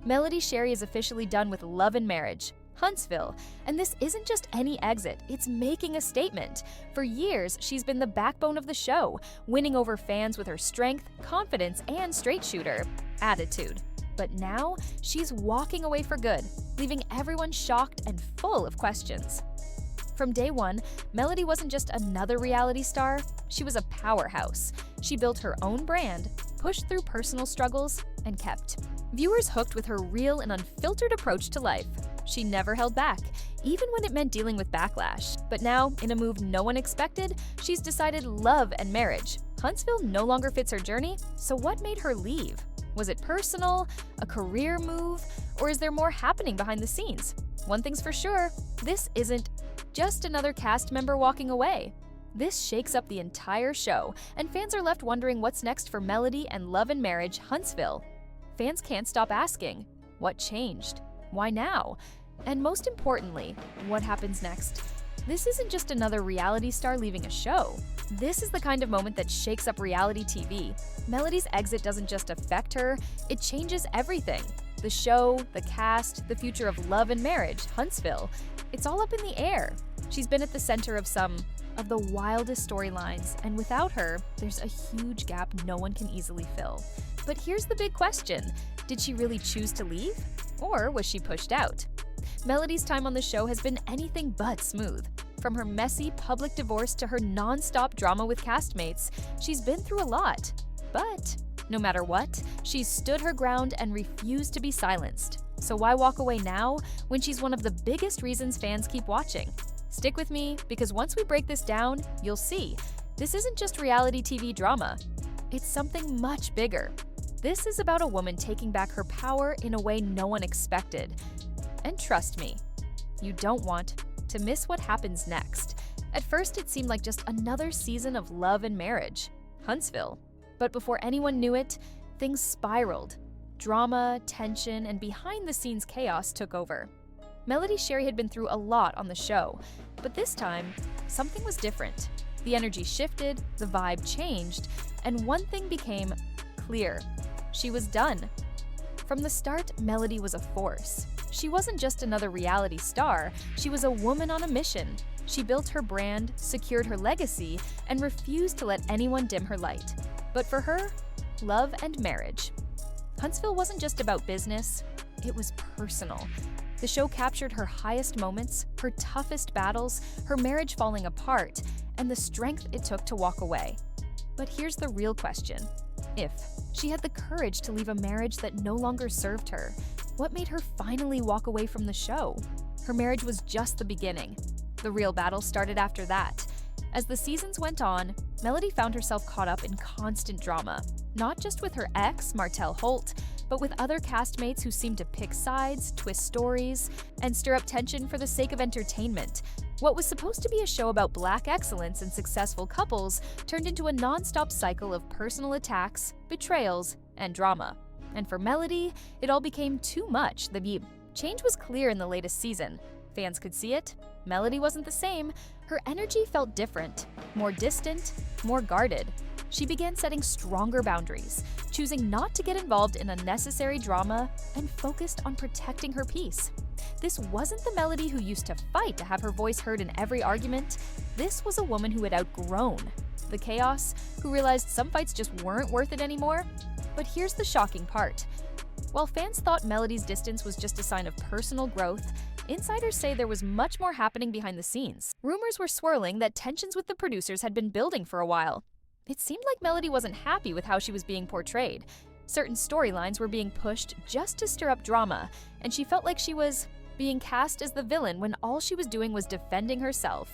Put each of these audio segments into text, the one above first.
Melody Shari is officially done with Love and Marriage, Huntsville, and this isn't just any exit, it's making a statement. For years, she's been the backbone of the show, winning over fans with her strength, confidence, and straight shooter attitude. But now, she's walking away for good, leaving everyone shocked and full of questions. From day one, Melody wasn't just another reality star, she was a powerhouse. She built her own brand, pushed through personal struggles, and kept viewers hooked with her real and unfiltered approach to life. She never held back, even when it meant dealing with backlash. But now, in a move no one expected, she's decided Love and Marriage. Huntsville no longer fits her journey, so what made her leave? Was it personal, a career move, or is there more happening behind the scenes? One thing's for sure, this isn't just another cast member walking away. This shakes up the entire show, and fans are left wondering what's next for Melody and Love and Marriage Huntsville. Fans can't stop asking, what changed? Why now? And most importantly, what happens next? This isn't just another reality star leaving a show. This is the kind of moment that shakes up reality TV. Melody's exit doesn't just affect her, it changes everything. The show, the cast, the future of Love and Marriage, Huntsville, it's all up in the air. She's been at the center of some of the wildest storylines, and without her, there's a huge gap no one can easily fill. But here's the big question, did she really choose to leave? Or was she pushed out? Melody's time on the show has been anything but smooth. From her messy public divorce to her non-stop drama with castmates, she's been through a lot. But no matter what, she's stood her ground and refused to be silenced. So why walk away now when she's one of the biggest reasons fans keep watching? Stick with me, because once we break this down, you'll see, this isn't just reality TV drama. It's something much bigger. This is about a woman taking back her power in a way no one expected. And trust me, you don't want to miss what happens next. At first, it seemed like just another season of Love and Marriage, Huntsville. But before anyone knew it, things spiraled. Drama, tension, and behind-the-scenes chaos took over. Melody Shari had been through a lot on the show, but this time, something was different. The energy shifted, the vibe changed, and one thing became clear. She was done. From the start, Melody was a force. She wasn't just another reality star, she was a woman on a mission. She built her brand, secured her legacy, and refused to let anyone dim her light. But for her, Love and Marriage. Huntsville wasn't just about business, it was personal. The show captured her highest moments, her toughest battles, her marriage falling apart, and the strength it took to walk away. But here's the real question. If she had the courage to leave a marriage that no longer served her, what made her finally walk away from the show? Her marriage was just the beginning. The real battle started after that. As the seasons went on, Melody found herself caught up in constant drama, not just with her ex, Martell Holt, but with other castmates who seemed to pick sides, twist stories, and stir up tension for the sake of entertainment. What was supposed to be a show about Black excellence and successful couples turned into a non-stop cycle of personal attacks, betrayals, and drama. And for Melody, it all became too much. The change was clear in the latest season. Fans could see it. Melody wasn't the same. Her energy felt different, more distant, more guarded. She began setting stronger boundaries, choosing not to get involved in unnecessary drama, and focused on protecting her peace. This wasn't the Melody who used to fight to have her voice heard in every argument. This was a woman who had outgrown the chaos, who realized some fights just weren't worth it anymore. But here's the shocking part. While fans thought Melody's distance was just a sign of personal growth, insiders say there was much more happening behind the scenes. Rumors were swirling that tensions with the producers had been building for a while. It seemed like Melody wasn't happy with how she was being portrayed. Certain storylines were being pushed just to stir up drama, and she felt like she was being cast as the villain when all she was doing was defending herself.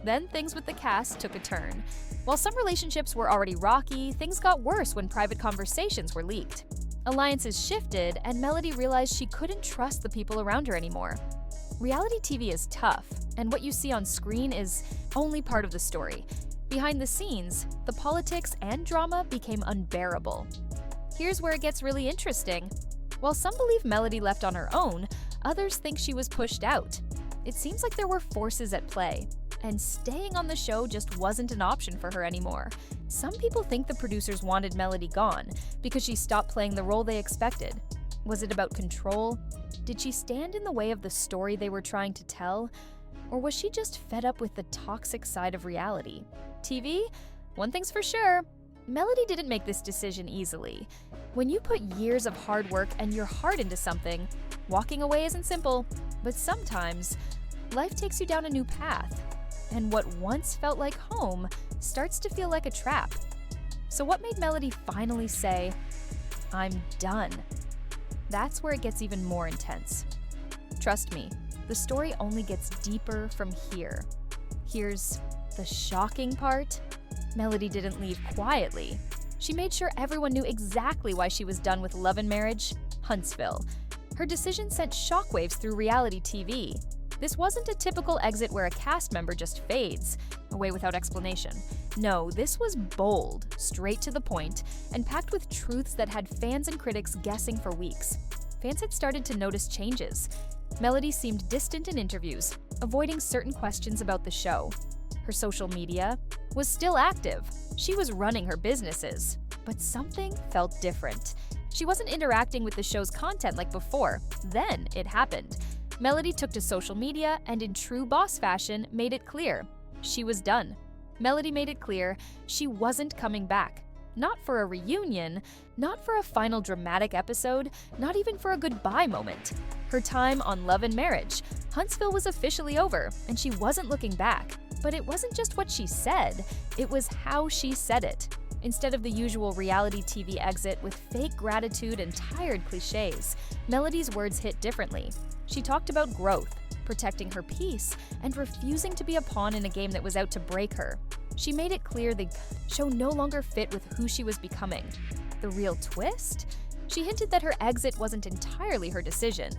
Then things with the cast took a turn. While some relationships were already rocky, things got worse when private conversations were leaked. Alliances shifted, and Melody realized she couldn't trust the people around her anymore. Reality TV is tough, and what you see on screen is only part of the story. Behind the scenes, the politics and drama became unbearable. Here's where it gets really interesting. While some believe Melody left on her own, others think she was pushed out. It seems like there were forces at play, and staying on the show just wasn't an option for her anymore. Some people think the producers wanted Melody gone because she stopped playing the role they expected. Was it about control? Did she stand in the way of the story they were trying to tell? Or was she just fed up with the toxic side of reality? TV? One thing's for sure, Melody didn't make this decision easily. When you put years of hard work and your heart into something, walking away isn't simple, but sometimes life takes you down a new path, and what once felt like home starts to feel like a trap. So what made Melody finally say, "I'm done"? That's where it gets even more intense. Trust me, the story only gets deeper from here. Here's the shocking part. Melody didn't leave quietly. She made sure everyone knew exactly why she was done with Love and Marriage, Huntsville. Her decision sent shockwaves through reality TV. This wasn't a typical exit where a cast member just fades away without explanation. No, this was bold, straight to the point, and packed with truths that had fans and critics guessing for weeks. Fans had started to notice changes. Melody seemed distant in interviews, avoiding certain questions about the show. Her social media was still active. She was running her businesses, but something felt different. She wasn't interacting with the show's content like before. Then it happened. Melody took to social media and in true boss fashion made it clear she was done. Melody made it clear she wasn't coming back. Not for a reunion, not for a final dramatic episode, not even for a goodbye moment. Her time on Love and Marriage, Huntsville was officially over, and she wasn't looking back. But it wasn't just what she said, it was how she said it. Instead of the usual reality TV exit with fake gratitude and tired cliches, Melody's words hit differently. She talked about growth, protecting her peace, and refusing to be a pawn in a game that was out to break her. She made it clear the show no longer fit with who she was becoming. The real twist? She hinted that her exit wasn't entirely her decision.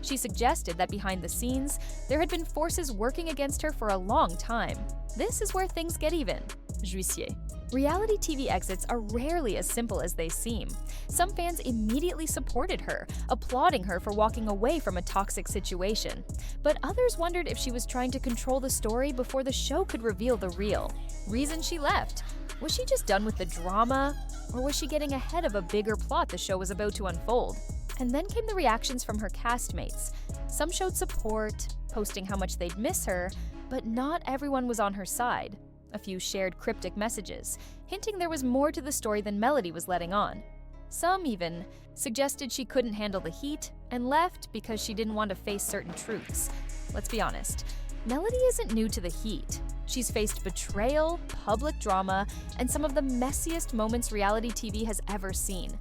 She suggested that behind the scenes, there had been forces working against her for a long time. This is where things get even. Juicier. Reality TV exits are rarely as simple as they seem. Some fans immediately supported her, applauding her for walking away from a toxic situation. But others wondered if she was trying to control the story before the show could reveal the real reason she left. Was she just done with the drama? Or was she getting ahead of a bigger plot the show was about to unfold? And then came the reactions from her castmates. Some showed support, posting how much they'd miss her, but not everyone was on her side. A few shared cryptic messages, hinting there was more to the story than Melody was letting on. Some even suggested she couldn't handle the heat and left because she didn't want to face certain truths. Let's be honest, Melody isn't new to the heat. She's faced betrayal, public drama, and some of the messiest moments reality TV has ever seen.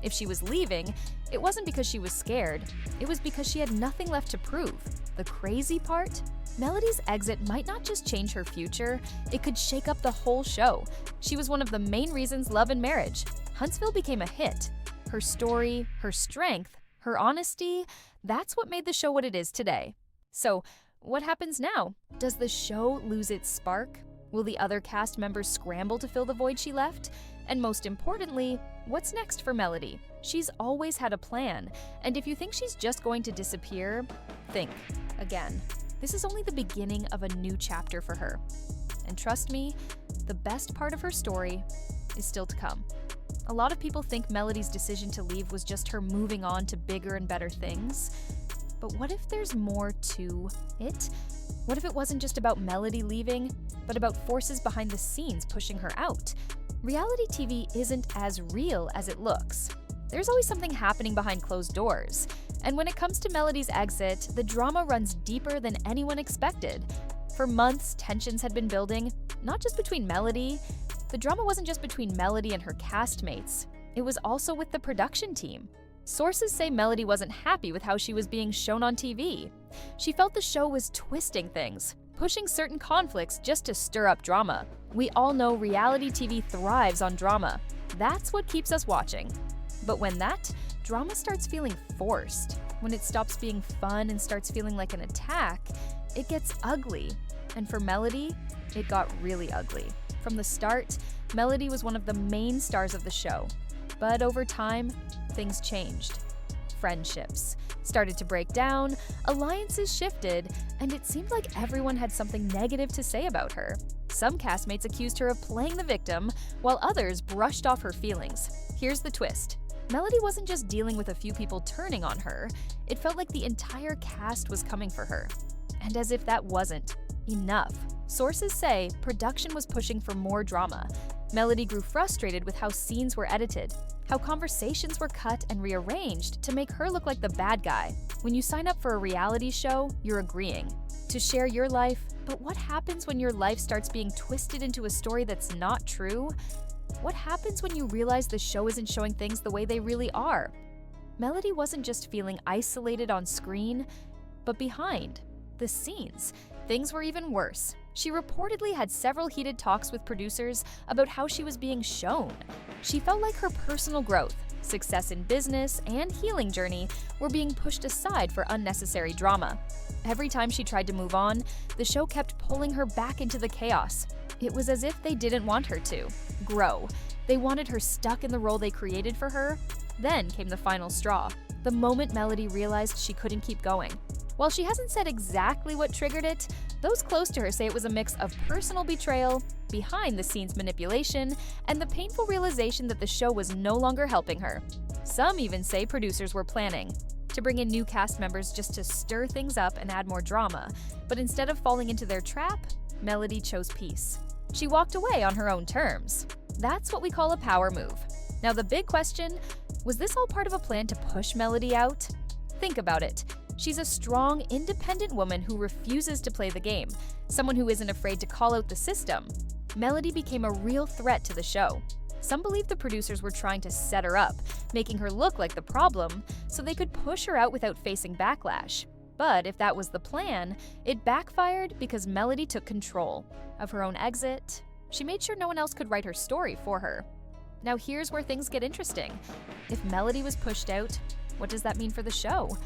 If she was leaving, it wasn't because she was scared, it was because she had nothing left to prove. The crazy part? Melody's exit might not just change her future, it could shake up the whole show. She was one of the main reasons Love and Marriage, Huntsville became a hit. Her story, her strength, her honesty, that's what made the show what it is today. So, what happens now? Does the show lose its spark? Will the other cast members scramble to fill the void she left? And most importantly, what's next for Melody? She's always had a plan, and if you think she's just going to disappear, think again. This is only the beginning of a new chapter for her. And trust me, the best part of her story is still to come. A lot of people think Melody's decision to leave was just her moving on to bigger and better things. But what if there's more to it? What if it wasn't just about Melody leaving, but about forces behind the scenes pushing her out? Reality TV isn't as real as it looks. There's always something happening behind closed doors. And when it comes to Melody's exit, the drama runs deeper than anyone expected. For months, tensions had been building, not just between Melody. The drama wasn't just between Melody and her castmates. It was also with the production team. Sources say Melody wasn't happy with how she was being shown on TV. She felt the show was twisting things, pushing certain conflicts just to stir up drama. We all know reality TV thrives on drama. That's what keeps us watching. But when that drama starts feeling forced, when it stops being fun and starts feeling like an attack, it gets ugly. And for Melody, it got really ugly. From the start, Melody was one of the main stars of the show. But over time, things changed. Friendships started to break down, alliances shifted, and it seemed like everyone had something negative to say about her. Some castmates accused her of playing the victim, while others brushed off her feelings. Here's the twist. Melody wasn't just dealing with a few people turning on her, it felt like the entire cast was coming for her. And as if that wasn't enough, sources say production was pushing for more drama. Melody grew frustrated with how scenes were edited, how conversations were cut and rearranged to make her look like the bad guy. When you sign up for a reality show, you're agreeing to share your life, but what happens when your life starts being twisted into a story that's not true? What happens when you realize the show isn't showing things the way they really are? Melody wasn't just feeling isolated on screen, but behind the scenes, things were even worse. She reportedly had several heated talks with producers about how she was being shown. She felt like her personal growth, success in business, and healing journey were being pushed aside for unnecessary drama. Every time she tried to move on, the show kept pulling her back into the chaos. It was as if they didn't want her to grow. They wanted her stuck in the role they created for her. Then came the final straw, the moment Melody realized she couldn't keep going. While she hasn't said exactly what triggered it, those close to her say it was a mix of personal betrayal, behind-the-scenes manipulation, and the painful realization that the show was no longer helping her. Some even say producers were planning to bring in new cast members just to stir things up and add more drama, but instead of falling into their trap, Melody chose peace. She walked away on her own terms. That's what we call a power move. Now the big question, was this all part of a plan to push Melody out? Think about it. She's a strong, independent woman who refuses to play the game, someone who isn't afraid to call out the system. Melody became a real threat to the show. Some believe the producers were trying to set her up, making her look like the problem, so they could push her out without facing backlash. But if that was the plan, it backfired because Melody took control of her own exit. She made sure no one else could write her story for her. Now here's where things get interesting. If Melody was pushed out, what does that mean for the show?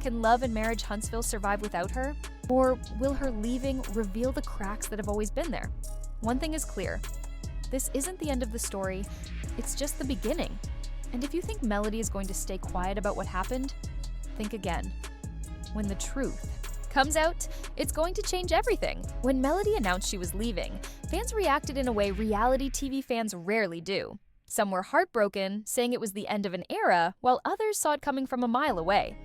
Can Love and Marriage Huntsville survive without her? Or will her leaving reveal the cracks that have always been there? One thing is clear. This isn't the end of the story, it's just the beginning. And if you think Melody is going to stay quiet about what happened, think again. When the truth comes out, it's going to change everything. When Melody announced she was leaving, fans reacted in a way reality TV fans rarely do. Some were heartbroken, saying it was the end of an era, while others saw it coming from a mile away.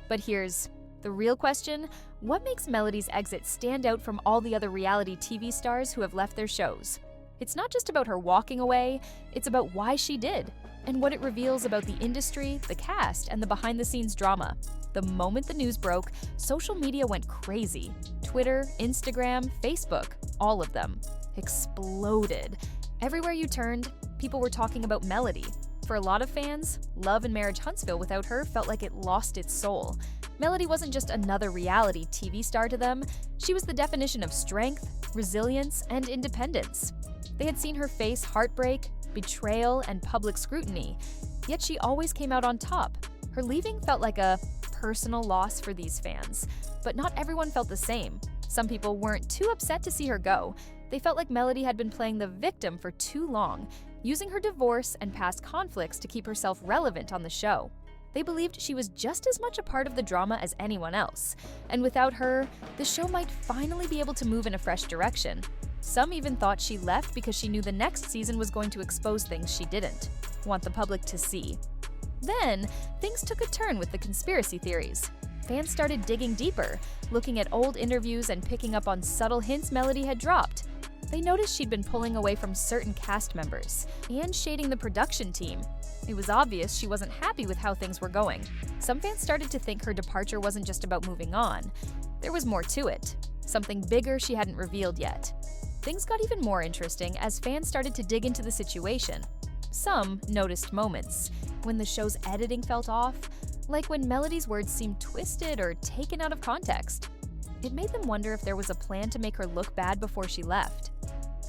But here's the real question: what makes Melody's exit stand out from all the other reality TV stars who have left their shows? It's not just about her walking away, it's about why she did, and what it reveals about the industry, the cast, and the behind-the-scenes drama. The moment the news broke, social media went crazy. Twitter, Instagram, Facebook, all of them exploded. Everywhere you turned, people were talking about Melody. For a lot of fans, Love and Marriage Huntsville without her felt like it lost its soul. Melody wasn't just another reality TV star to them, she was the definition of strength, resilience, and independence. They had seen her face heartbreak, betrayal, and public scrutiny, yet she always came out on top. Her leaving felt like a personal loss for these fans, but not everyone felt the same. Some people weren't too upset to see her go. They felt like Melody had been playing the victim for too long, using her divorce and past conflicts to keep herself relevant on the show. They believed she was just as much a part of the drama as anyone else, and without her, the show might finally be able to move in a fresh direction. Some even thought she left because she knew the next season was going to expose things she didn't want the public to see. Then, things took a turn with the conspiracy theories. Fans started digging deeper, looking at old interviews and picking up on subtle hints Melody had dropped. They noticed she'd been pulling away from certain cast members and shading the production team. It was obvious she wasn't happy with how things were going. Some fans started to think her departure wasn't just about moving on. There was more to it, something bigger she hadn't revealed yet. Things got even more interesting as fans started to dig into the situation. Some noticed moments when the show's editing felt off, like when Melody's words seemed twisted or taken out of context. It made them wonder if there was a plan to make her look bad before she left.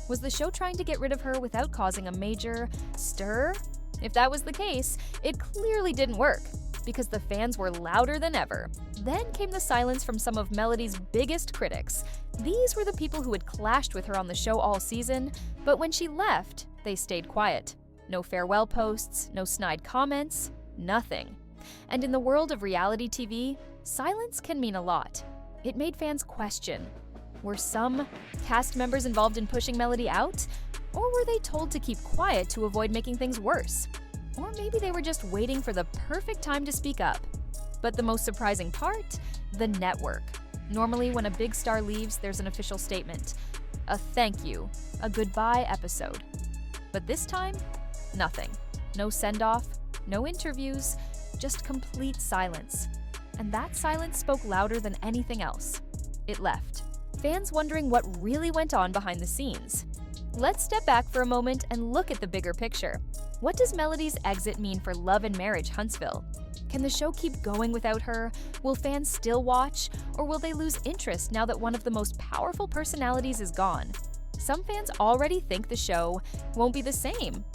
Was the show trying to get rid of her without causing a major stir? If that was the case, it clearly didn't work, because the fans were louder than ever. Then came the silence from some of Melody's biggest critics. These were the people who had clashed with her on the show all season, but when she left, they stayed quiet. No farewell posts, no snide comments, nothing. And in the world of reality TV, silence can mean a lot. It made fans question, were some cast members involved in pushing Melody out? Or were they told to keep quiet to avoid making things worse? Or maybe they were just waiting for the perfect time to speak up. But the most surprising part? The network. Normally, when a big star leaves, there's an official statement. A thank you, a goodbye episode. But this time, nothing. No send-off, no interviews, just complete silence. And that silence spoke louder than anything else. It left. Fans wondering what really went on behind the scenes. Let's step back for a moment and look at the bigger picture. What does Melody's exit mean for Love and Marriage Huntsville? Can the show keep going without her? Will fans still watch? Or will they lose interest now that one of the most powerful personalities is gone? Some fans already think the show won't be the same,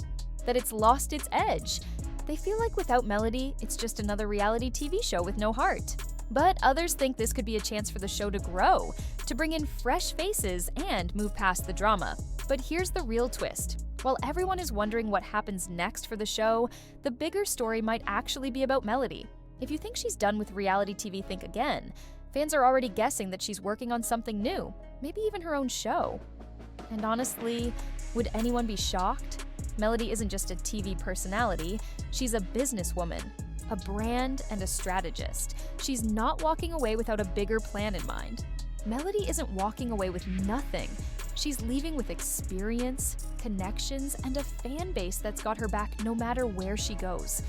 that it's lost its edge. They feel like without Melody, it's just another reality TV show with no heart. But others think this could be a chance for the show to grow, to bring in fresh faces and move past the drama. But here's the real twist. While everyone is wondering what happens next for the show, the bigger story might actually be about Melody. If you think she's done with reality TV, think again. Fans are already guessing that she's working on something new, maybe even her own show. And honestly, would anyone be shocked? Melody isn't just a TV personality, she's a businesswoman, a brand, and a strategist. She's not walking away without a bigger plan in mind. Melody isn't walking away with nothing. She's leaving with experience, connections, and a fan base that's got her back no matter where she goes.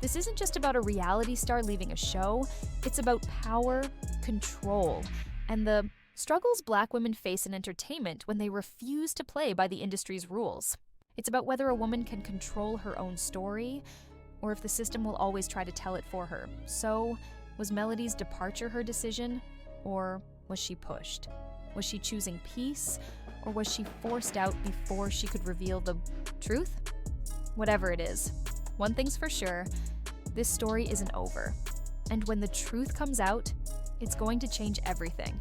This isn't just about a reality star leaving a show, it's about power, control, and the struggles Black women face in entertainment when they refuse to play by the industry's rules. It's about whether a woman can control her own story, or if the system will always try to tell it for her. So, was Melody's departure her decision, or was she pushed? Was she choosing peace, or was she forced out before she could reveal the truth? Whatever it is, one thing's for sure, this story isn't over. And when the truth comes out, it's going to change everything.